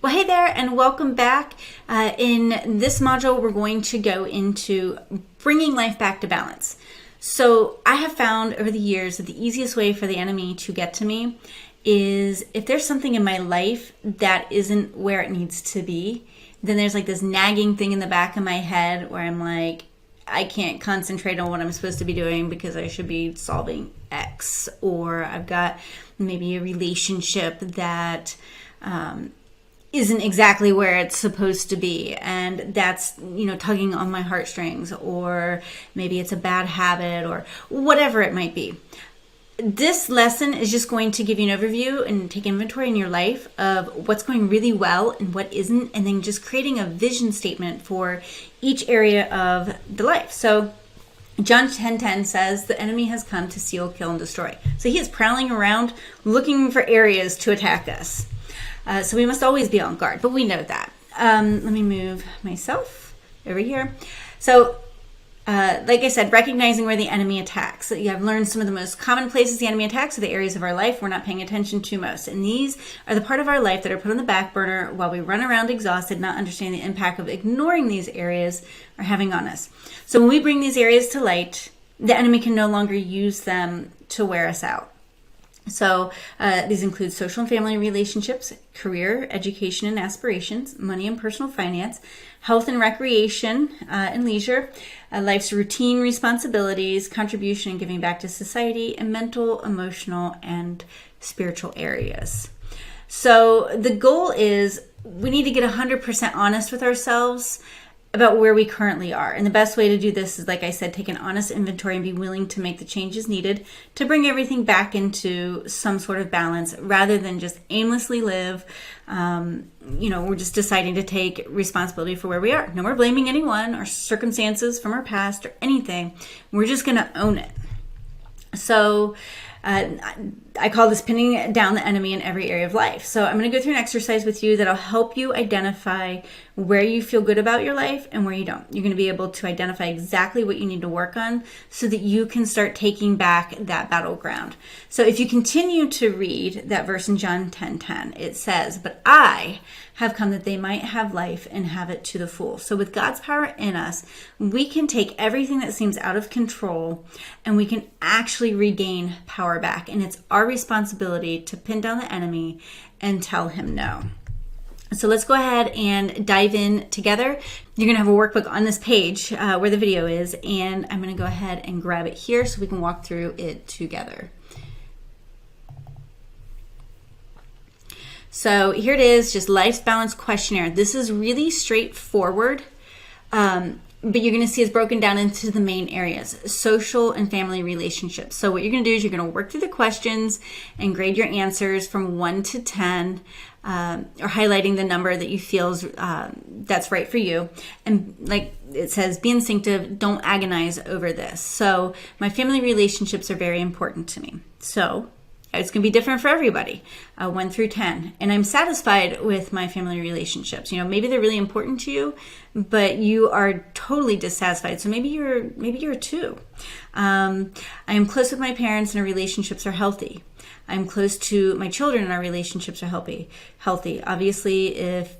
Well, hey there, and welcome back. In this module, we're going to go into bringing life back to balance. So I have found over the years that the easiest way for the enemy to get to me is if there's something in my life that isn't where it needs to be, then there's like this nagging thing in the back of my head where I'm like, I can't concentrate on what I'm supposed to be doing because I should be solving X, or I've got maybe a relationship that isn't exactly where it's supposed to be, and that's tugging on my heartstrings, or maybe it's a bad habit, or whatever it might be. This lesson is just going to give you an overview and take inventory in your life of what's going really well and what isn't, and then just creating a vision statement for each area of the life. So John 10:10 says, the enemy has come to steal, kill, and destroy. So he is prowling around looking for areas to attack us. So we must always be on guard, but we know that. Let me move myself over here. So like I said, recognizing where the enemy attacks. So you have learned some of the most common places the enemy attacks are the areas of our life we're not paying attention to most. And these are the part of our life that are put on the back burner while we run around exhausted, not understanding the impact of ignoring these areas are having on us. So when we bring these areas to light, the enemy can no longer use them to wear us out. So these include social and family relationships, career, education and aspirations, money and personal finance, health and recreation and leisure, life's routine responsibilities, contribution and giving back to society, and mental, emotional, and spiritual areas. So the goal is we need to get 100% honest with ourselves about where we currently are. And the best way to do this is, like I said, take an honest inventory and be willing to make the changes needed to bring everything back into some sort of balance rather than just aimlessly live. We're just deciding to take responsibility for where we are. No more blaming anyone or circumstances from our past or anything. We're just going to own it. So I call this pinning down the enemy in every area of life. So I'm going to go through an exercise with you that'll help you identify where you feel good about your life and where you don't. You're going to be able to identify exactly what you need to work on so that you can start taking back that battleground. So if you continue to read that verse in John 10:10, it says, "But I have come that they might have life and have it to the full." So with God's power in us, we can take everything that seems out of control and we can actually regain power back. And it's our responsibility to pin down the enemy and tell him no. So let's go ahead and dive in together. You're going to have a workbook on this page where the video is, and I'm going to go ahead and grab it here so we can walk through it together. So here it is, just Life's Balance Questionnaire. This is really straightforward, but you're going to see it's broken down into the main areas: social and family relationships. So what you're going to do is you're going to work through the questions and grade your answers from 1 to 10, or highlighting the number that you feel is, that's right for you. And like it says, be instinctive, don't agonize over this. So my family relationships are very important to me. So it's going to be different for everybody, 1 through 10. And I'm satisfied with my family relationships. Maybe they're really important to you, but you are totally dissatisfied. So maybe you're a 2. I am close with my parents and our relationships are healthy. I'm close to my children and our relationships are healthy. Obviously, if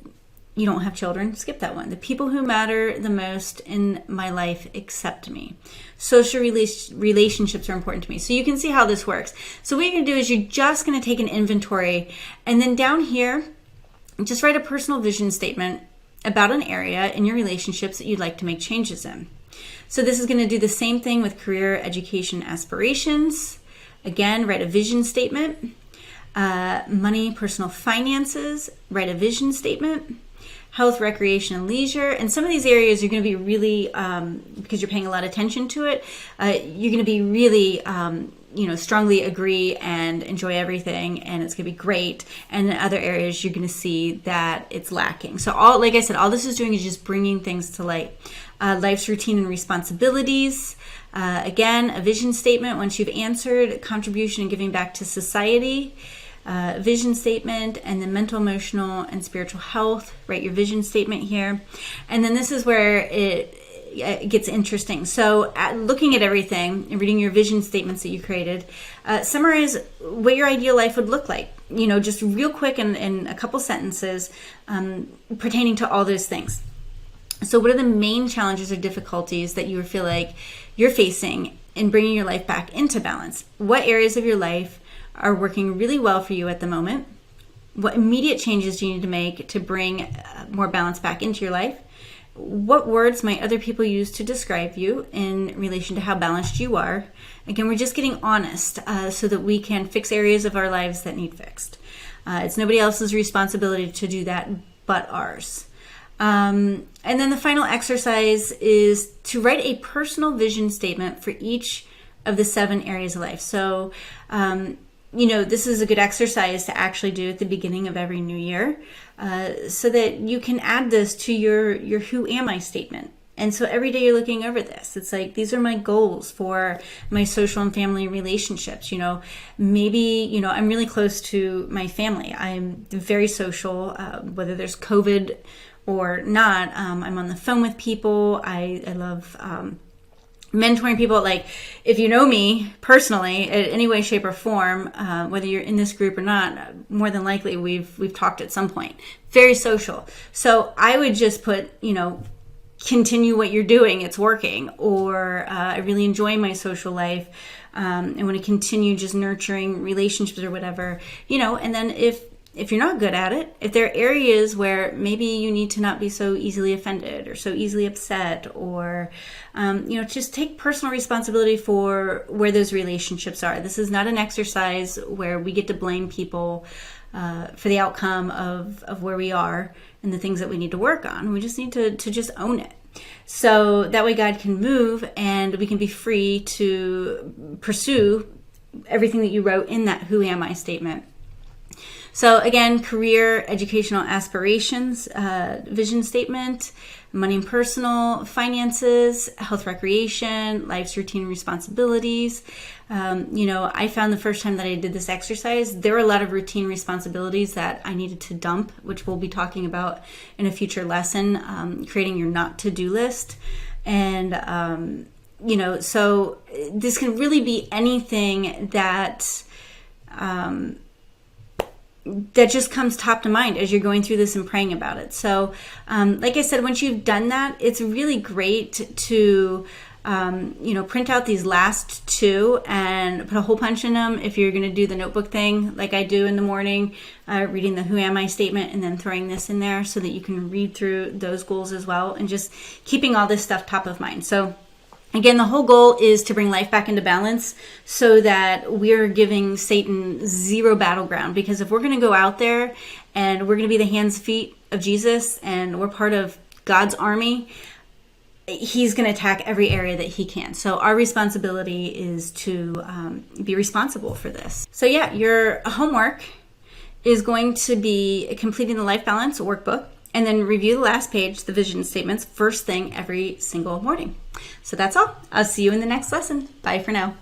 you don't have children, skip that one. The people who matter the most in my life accept me. Social relationships are important to me. So you can see how this works. So what you're going to do is you're just going to take an inventory, and then down here, just write a personal vision statement about an area in your relationships that you'd like to make changes in. So this is going to do the same thing with career, education, aspirations. Again, write a vision statement. Money, personal finances, write a vision statement. Health, recreation, and leisure. And some of these areas you're going to be really, because you're paying a lot of attention to it, you're going to be really, strongly agree and enjoy everything, and it's going to be great. And in other areas, you're going to see that it's lacking. So like I said, all this is doing is just bringing things to light. Life's routine and responsibilities. Again, a vision statement once you've answered, contribution and giving back to society. Vision statement, and then mental, emotional, and spiritual health. Write your vision statement here. And then this is where it gets interesting. So looking at everything and reading your vision statements that you created, summarize what your ideal life would look like. just real quick in a couple sentences pertaining to all those things. So what are the main challenges or difficulties that you feel like you're facing in bringing your life back into balance? What areas of your life are working really well for you at the moment? What immediate changes do you need to make to bring more balance back into your life? What words might other people use to describe you in relation to how balanced you are? Again, we're just getting honest so that we can fix areas of our lives that need fixed. It's nobody else's responsibility to do that but ours. And then the final exercise is to write a personal vision statement for each of the 7 areas of life. So, this is a good exercise to actually do at the beginning of every new year, so that you can add this to your who am I statement. And so every day you're looking over this. It's like, these are my goals for my social and family relationships. Maybe, I'm really close to my family. I'm very social, whether there's COVID or not. I'm on the phone with people. I love mentoring people. Like, if you know me personally in any way, shape, or form, whether you're in this group or not, more than likely we've talked at some point. Very social. So I would just put, continue what you're doing. It's working. Or I really enjoy my social life. I want to continue just nurturing relationships or whatever, and then if you're not good at it, if there are areas where maybe you need to not be so easily offended or so easily upset, or, just take personal responsibility for where those relationships are. This is not an exercise where we get to blame people for the outcome of where we are and the things that we need to work on. We just need to just own it. So that way God can move and we can be free to pursue everything that you wrote in that who am I statement. So again, career, educational aspirations, vision statement, money and personal, finances, health, recreation, life's routine and responsibilities. I found the first time that I did this exercise, there were a lot of routine responsibilities that I needed to dump, which we'll be talking about in a future lesson, creating your not to-do list. And, so this can really be anything that just comes top to mind as you're going through this and praying about it. So, like I said, once you've done that, it's really great to, print out these last 2 and put a hole punch in them. If you're going to do the notebook thing, like I do in the morning, reading the who am I statement and then throwing this in there so that you can read through those goals as well, and just keeping all this stuff top of mind. So again, the whole goal is to bring life back into balance so that we're giving Satan 0 battleground. Because if we're going to go out there and we're going to be the hands, feet of Jesus and we're part of God's army, he's going to attack every area that he can. So our responsibility is to be responsible for this. So yeah, your homework is going to be completing the Life Balance Workbook, and then review the last page, the vision statements, first thing every single morning. So that's all. I'll see you in the next lesson. Bye for now.